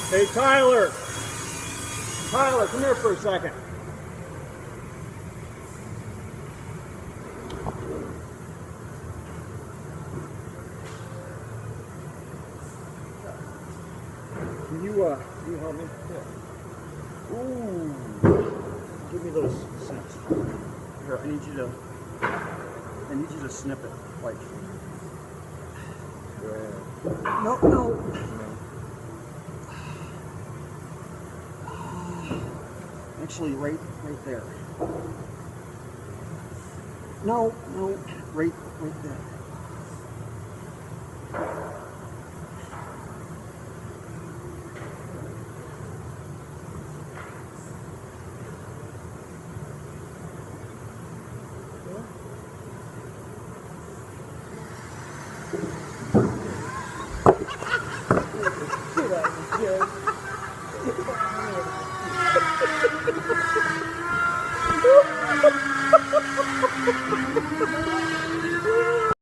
Hey, Tyler. Tyler, come here for a second. Can you help me? Yeah. Ooh. Give me those snips. Here, I need you to snip it, like. No. Actually, right there. No, right there. Get out of here.